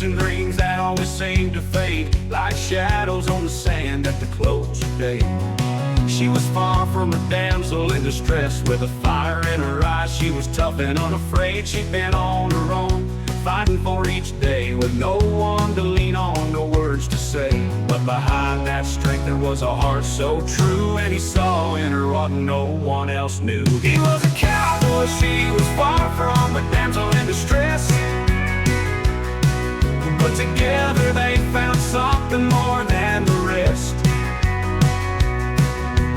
hopes and dreams that always seemed to fade like shadows on the sand at the close of day. She was far from a damsel in distress, with a fire in her eyes. She was tough and unafraid. She'd been on her own, fighting for each day, with no one to lean on, no words to say. But behind that strength there was a heart so true, and he saw in her what no one else knew. He was a cowboy, she was far from a damsel in distress, but together they found something more than the rest.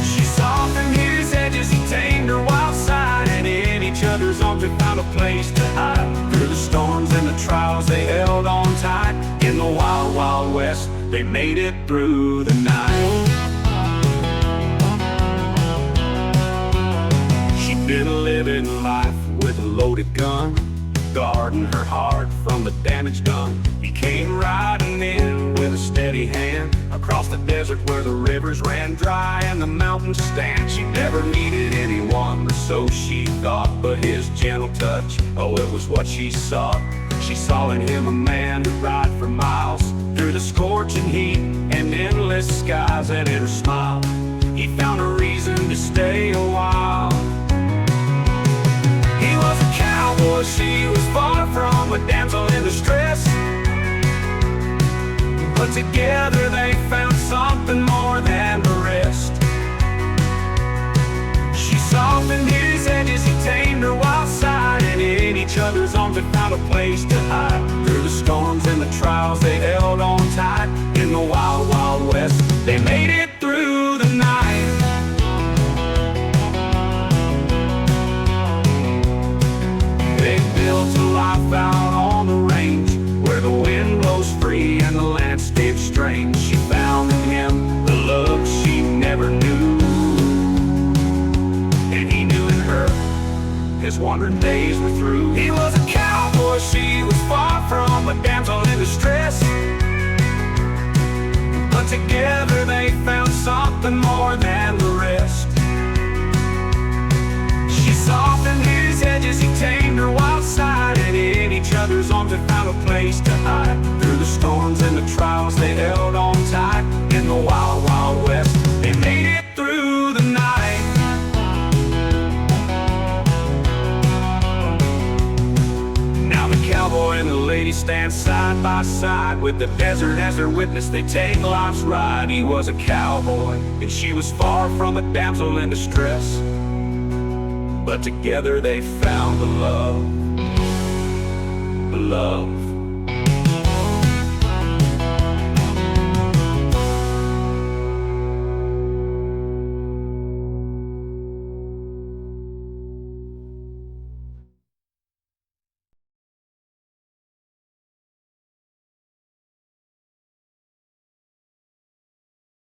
She softened his edges, he tamed her wild side, and in each other's arms they found a place to hide. Through the storms and the trials they held on tight. In the wild, wild west they made it through the night. She'd been living life with a loaded gun, guarding her heart from the damage done. He came riding in with a steady hand, across the desert where the rivers ran dry and the mountains stand. She never needed anyone, or so she thought, but his gentle touch, oh, it was what she sought. She saw in him a man who'd ride for miles through the scorching heat and endless skies, and in her smile he found a reason to stay a while. He was a cowboy, she was far from a damsel in distress, but together they found something more than the rest. She softened his edges, he tamed her wild side, and in each other's arms they found a place to hide. Through the storms and the trials they held on tight. In the wild, wild west they made it through the night. They built a life out on the range, where the wind blows free and the landscape's strange. She found in him the love she never knew, and he knew in her his wandering days were through. He was a cowboy, she was far from a damsel in distress, but together they found something more than the rest. She softened his edges, he tamed her wild side, and in each other's arms they found a place to hide. Through the storms and the trials they held on tight. In the wild, wild west they made it through the night. Now the cowboy and the lady stand side by side, with the desert as their witness they take life's ride. He was a cowboy and she was far from a damsel in distress, but together they found the love